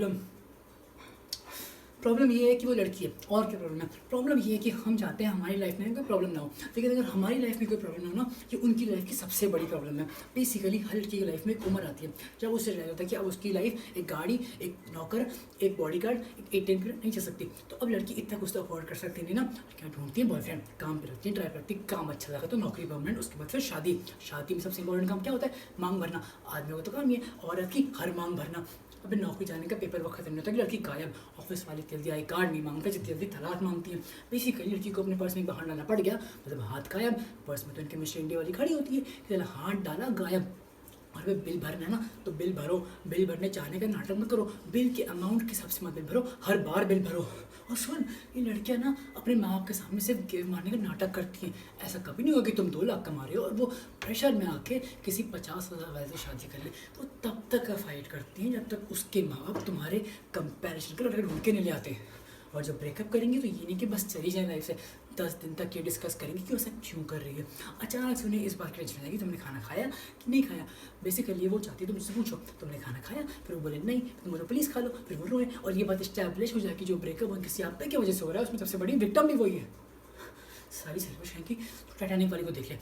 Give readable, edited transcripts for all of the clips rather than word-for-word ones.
Problem problem ये है कि वो लड़की है। और क्या प्रॉब्लम है? प्रॉब्लम ये है कि हम चाहते हैं हमारी लाइफ में कोई प्रॉब्लम ना हो, लेकिन अगर हमारी लाइफ में कोई प्रॉब्लम ना हो ना, ये उनकी लाइफ की सबसे बड़ी प्रॉब्लम है। बेसिकली हर लड़की की लाइफ में एक उम्र आती है जब उससे रियलाइज होता है कि अब उसकी लाइफ एक गाड़ी, एक नौकर, एक बॉडीगार्ड, एक एटीएम पीरियड नहीं चल सकती। तो अब लड़की इतना कुछ तो अफोर्ड कर सकती नहीं ना, क्या ढूंढती है? बॉयफ्रेंड। काम पे रखती है, ट्राई करती है, काम अच्छा लगा तो नौकरी परमानेंट, उसके बाद फिर शादी। शादी में सबसे इंपॉर्टेंट काम क्या होता है? मांग भरना। आदमी को तो काम ही है, औरत की हर मांग भरना। अबे नौकरी जाने का पेपर वर्क खत्म नहीं होता कि लड़की गायब। ऑफिस वाले जल्दी आई कार्ड नहीं मांगते, जितनी जल्दी तलाक मांगती है। बेसिकली लड़की को अपने पर्स में बाहर डालना पड़ गया, मतलब हाथ गायब। पर्स में तो इनके मिस्टर इंडिया वाली खड़ी होती है कि चला हाथ डाला गायब। और वे बिल भरना है ना, तो बिल भरो। बिल भरने चाहने का नाटक मत करो, बिल के अमाउंट के हिसाब से मत बिल भरो, हर बार बिल भरो। और सुन, ये लड़कियां ना अपने माँ बाप के सामने सिर्फ गेम मारने का नाटक करती हैं। ऐसा कभी नहीं होगा कि तुम 2 लाख कमा रहे हो और वो प्रेशर में आके किसी 50,000 वाले से शादी कर ले। तो तब तक फाइट करती हैं जब तक उसके माँ बाप तुम्हारे कंपैरिजन के लड़के ढूंढ के नहीं ले आते। और जब ब्रेकअप करेंगे तो ये नहीं कि बस चली जाए लाइफ से, 10 दिन तक ये डिस्कस करेंगे कि वो ऐसा क्यों कर रही है। अचानक से उन्हें इस बात की टेंशन आएगी तुमने खाना खाया कि नहीं खाया। बेसिकली वो चाहती है तुम मुझसे पूछो तुमने खाना खाया, फिर वो बोले नहीं, तुम बोलो प्लीज़ खा लो, फिर वो रोए और ये बात स्टैब्लिश हो जाएगी जो ब्रेकअप किसी आप पे की वजह से हो रहा है उसमें सबसे बड़ी विक्टिम भी वही है। सारी सेल्फिश है कि टाइटैनिक वाली को देख ले,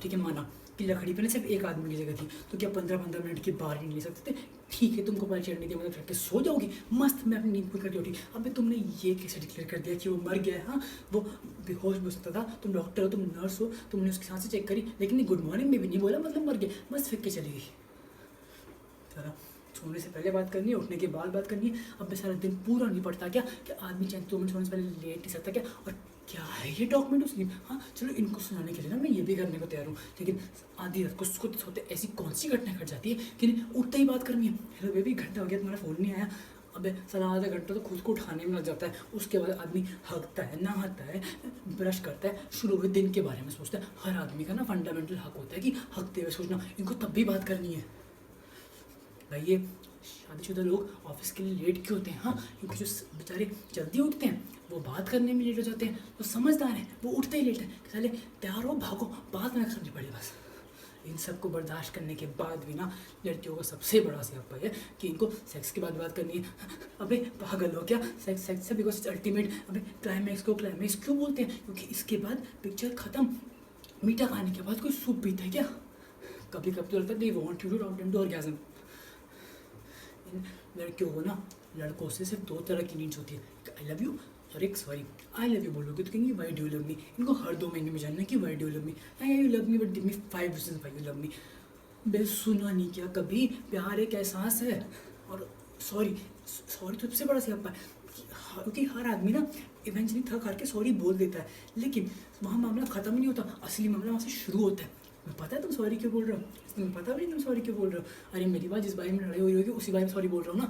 ठीक है माना कि लकड़ी पे ना सिर्फ एक आदमी की जगह थी, तो क्या 15-15 मिनट की बाहर नहीं ले सकते थे? ठीक है तुमको पता चढ़नी थी, मतलब करके सो जाओगी मस्त, मैं अपनी नींद पूरी करके उठी। अबे तुमने ये कैसे डिक्लेयर कर दिया कि वो मर गया है? हाँ, वो बेहोश हो सकता था, तुम डॉक्टर हो, तुम नर्स हो, तुमने उसकी सांसें चेक करी, लेकिन गुड मॉर्निंग में भी नहीं बोला, मतलब मर गया, बस फेंक के चली गई। सारा सोने से पहले बात करनी है, उठने के बाद बात करनी है। अब मैं सारा दिन पूरा नहीं पड़ता क्या कि आदमी चाहे 2 मिनट सोने से पहले लेट नहीं सकता क्या? और क्या है ये डॉक्यूमेंट उसकी? हाँ चलो इनको सुनाने के लिए ना मैं ये भी करने को तैयार हूँ, लेकिन आधी रात को सोते सोते ऐसी कौन सी घटना घट जाती है कि नहीं उठते ही बात करनी है। हेलो बेबी, घंटा हो गया तुम्हारा फ़ोन नहीं आया। अबे साला आधा घंटा तो खुद को उठाने में लग जाता है। उसके बाद आदमी हकता है, नहाता है, ब्रश करता है, शुरू हुए दिन के बारे में सोचता है। हर आदमी का ना फंडामेंटल हक होता है कि हकते हुए सोचना। इनको तब भी बात करनी है। भाई ये शादीशुदा लोग ऑफिस के लिए लेट क्यों होते हैं? हाँ, क्योंकि जो बेचारे जल्दी उठते हैं वो बात करने में लेट हो जाते हैं। वो समझदार हैं, वो उठते ही लेट है, साले तैयार हो भागो, बात में समझ पड़ी बस। इन सबको बर्दाश्त करने के बाद भी ना लड़कियों का सबसे बड़ा सियापा है कि इनको सेक्स के बाद बात करनी है। अबे पागल हो क्या? सेक्स सेक्स से बिकॉज अल्टीमेट। अबे क्लाइमैक्स को क्लाइमैक्स क्यों बोलते हैं? क्योंकि इसके बाद पिक्चर ख़त्म। मीठा खाने के बाद कोई सूप पीता है क्या? कभी कभी तो लगता है they want you to round to orgasm. लड़कियों को ना लड़कों से सिर्फ 2 तरह की नीड्स होती है, एक आई लव यू और एक सॉरी। आई लव यू बोलोगे तो कहेंगे why do you love me. इनको हर 2 महीने में जानना है कि why do you love me, I you love me but give me 5 reasons why you love me. बे सुना नहीं क्या कभी? प्यार एक एहसास है और सॉरी सॉरी तो सबसे बड़ा सियापा है। क्योंकि हर आदमी ना इवेंचुअली थक हार के सॉरी बोल देता है, लेकिन वहाँ मामला ख़त्म नहीं होता, असली मामला वहाँ से शुरू होता है। तुम्हें पता है तुम सॉरी क्यों बोल रहे हो? तुम्हें पता भी नहीं तुम सॉरी क्यों बोल रहे हो? अरे मेरी बात जिस बारे में लड़ाई हुई होगी उसी बारे में सॉरी बोल रहा हूँ ना।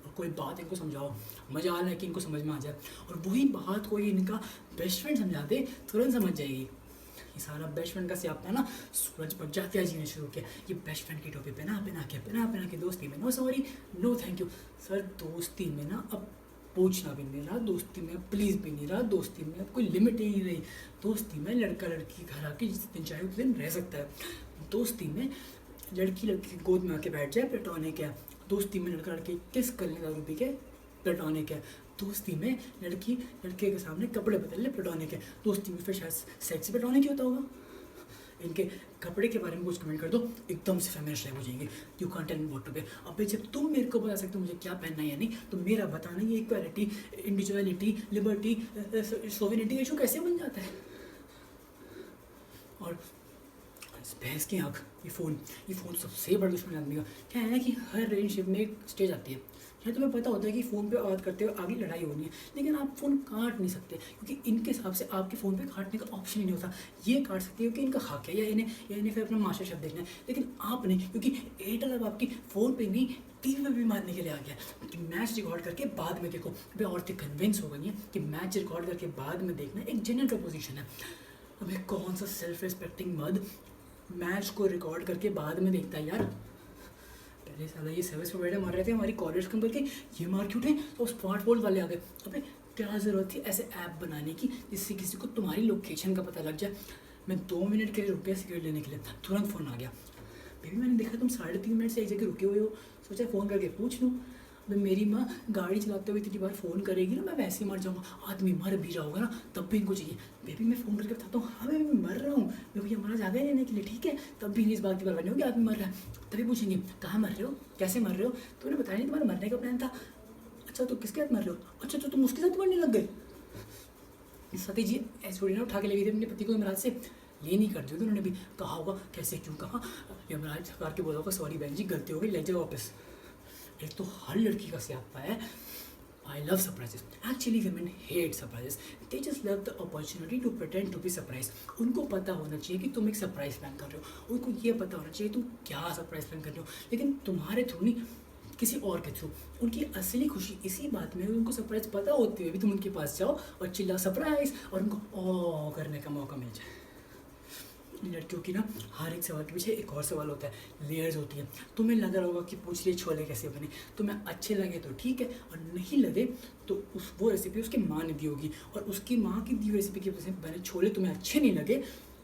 और कोई बात इनको समझाओ, मजा आ रहा है कि इनको समझ में आ जाए, और वही बात कोई इनका बेस्ट फ्रेंड समझा दे तुरंत समझ जाएगी। ये सारा बेस्ट फ्रेंड का सियापा है ना, सूरज बच जाते हैं जीने शुरू किया। ये बेस्ट फ्रेंड की टोपी पहना के दोस्ती में no sorry no thank you. Sir दोस्ती में ना अब पूछना भी नहीं रहा, दोस्ती में प्लीज़ भी नहीं रहा, दोस्ती में अब कोई लिमिट ही नहीं रही। दोस्ती में लड़का लड़की घर आके जिस दिन चाहे उस दिन रह सकता है। दोस्ती में लड़की लड़की की गोद में आके बैठ जाए, प्लेटोनिक है। दोस्ती में लड़का लड़की किस कर ले दारू पी के, प्लेटोनिक है। दोस्ती में लड़की लड़के के सामने कपड़े बदल ले, प्लेटोनिक है। दोस्ती में फिर शायद सेक्स प्लेटोनिक ही होता होगा। इनके कपड़े के बारे में कुछ कमेंट कर दो, एकदम से फेमिनिस्ट टाइप हो जाएंगे। You can't tell me what to wear. अबे जब तुम मेरे को बता सकते हो मुझे क्या पहनना है या नहीं, तो मेरा बताना ये इक्वालिटी, इंडिविजुअलिटी, लिबर्टी, सोवेनिटी का इशू कैसे बन जाता है? और बहस की आँख, ये फ़ोन सबसे बड़ा दुश्मन आदमी का। क्या है ना कि हर रिलेशनशिप में एक स्टेज आती है या तुम्हें पता होता है कि फ़ोन पे बात करते हुए आगे लड़ाई होनी है, लेकिन आप फ़ोन काट नहीं सकते क्योंकि इनके हिसाब से आपके फ़ोन पे काटने का ऑप्शन ही नहीं होता। ये काट सकते हो कि इनका हक है या इन्हें फिर अपना मास्टर शेफ देखना है, लेकिन आप नहीं, क्योंकि एयरटेल अब आपकी फ़ोन पे नहीं टीवी में भी मारने के लिए आ गया कि मैच रिकॉर्ड करके बाद में देखो। भाई औरतें कन्विंस हो गई हैं कि मैच रिकॉर्ड करके बाद में देखना एक जेन्युइन प्रपोजिशन है। अबे कौन सा सेल्फ रिस्पेक्टिंग मर्द मैच को रिकॉर्ड करके बाद में देखता है यार? पहले साला ये सर्विस प्रोवाइडर मार रहे थे हमारी कॉलेज के अंदर के, ये मार क्यों उठे तो स्मार्टफोन वाले आ गए। अबे क्या ज़रूरत थी ऐसे ऐप बनाने की जिससे किसी को तुम्हारी लोकेशन का पता लग जाए? मैं 2 मिनट के लिए रुपया सिगरेट लेने के लिए, तुरंत फ़ोन आ गया। बेबी मैंने देखा तुम 3.5 मिनट से एक जगह रुके हुए हो, सोचा फ़ोन करके पूछ लूँ। अबे मेरी माँ गाड़ी चलाते हुए इतनी बार फ़ोन करेगी ना, मैं वैसे ही मर जाऊँगा। आदमी मर भी जाऊँगा ना तब भी इनको चाहिए। बेबी मैं फ़ोन करके बताता हूँ, हाँ बेबी मैं मर रहा हूँ, मेरे को ये मरा जाएगा लेने के लिए, ठीक है? तब भी इस बात की परवाह नहीं होगी आदमी मर रहा है। तभी पूछेंगे कहाँ मर रहे हो, कैसे मर रहे हो, तूने बताया नहीं तुम्हारा मरने का प्लान था। अच्छा तो किसके साथ मर रहे हो, अच्छा तो तुम उसके साथ मरने लग गए। सती जी ऐसे थोड़ी ना उठा के ले गई थी अपने पति को यमराज से, ये नहीं करती होगी, उन्होंने भी कहा होगा कैसे क्यों कहा, यमराज सरकार के बोला होगा सॉरी बहन जी गलती हो गई, ले जाओ वापस। एक तो हर लड़की का स्यापा है, I love surprises. Actually women hate surprises. They just love the opportunity to pretend to be surprised. उनको पता होना चाहिए कि तुम एक सरप्राइज प्लान कर रहे हो, उनको ये पता होना चाहिए तुम क्या सरप्राइज प्लान कर रहे हो, लेकिन तुम्हारे थ्रू नहीं, किसी और के थ्रू। उनकी असली खुशी इसी बात में है, उनको सरप्राइज पता होते हुए भी तुम उनके पास जाओ और चिल्ला सरप्राइज और उनको ओ करने का मौका मिल जाए। लड़कियों की ना हर एक सवाल के पीछे एक और सवाल होता है, लेयर्स होती है। तुम्हें लग रहा होगा कि पूछ लिए छोले कैसे बने, तुम्हें अच्छे लगे तो ठीक है, और नहीं लगे तो उस वो रेसिपी उसकी माँ ने दी होगी, और उसकी माँ की दी हुई रेसिपी की वजह से बने छोले तुम्हें अच्छे नहीं लगे,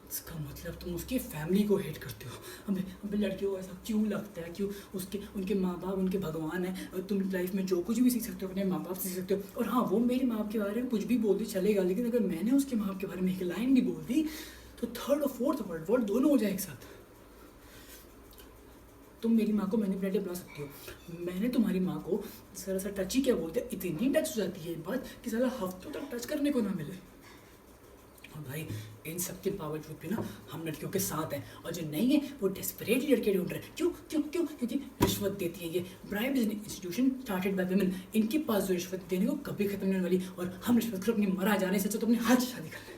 इसका मतलब तुम उसकी फैमिली को हेट करते हो। अबे लड़कियों को ऐसा क्यों लगता है, क्यों उसके उनके माँ बाप उनके भगवान है, और तुम लाइफ में जो कुछ भी सीख सकते हो अपने माँ बाप से सीख सकते हो। और हाँ वो मेरे माँ बाप के बारे में कुछ भी बोल दी चलेगा, लेकिन अगर मैंने उसके माँ बाप के बारे में एक लाइन भी बोल दी तो थर्ड और फोर्थ वर्ड दोनों हो जाए एक साथ। तुम मेरी माँ को मैनिपुलेटिव बुला सकती हो, मैंने तुम्हारी माँ को जरा सा टच ही क्या बोलते हैं, इतनी टच हो जाती है ये बात कि साला हफ्तों तक टच करने को ना मिले। और भाई इन सब के बावजूद भी ना हम लड़कियों के साथ हैं, और जो नहीं है वो डेस्परेटली लड़के ढूंढ रहे हैं। क्यों क्यों क्यों? क्योंकि रिश्वत देती है ये। Bribe is an institution started by women. इनके पास जो रिश्वत देने को कभी खत्म नहीं होने वाली, और हम रिश्वत को अपनी मरा जाने से तो अपने हाथ से शादी कर लें।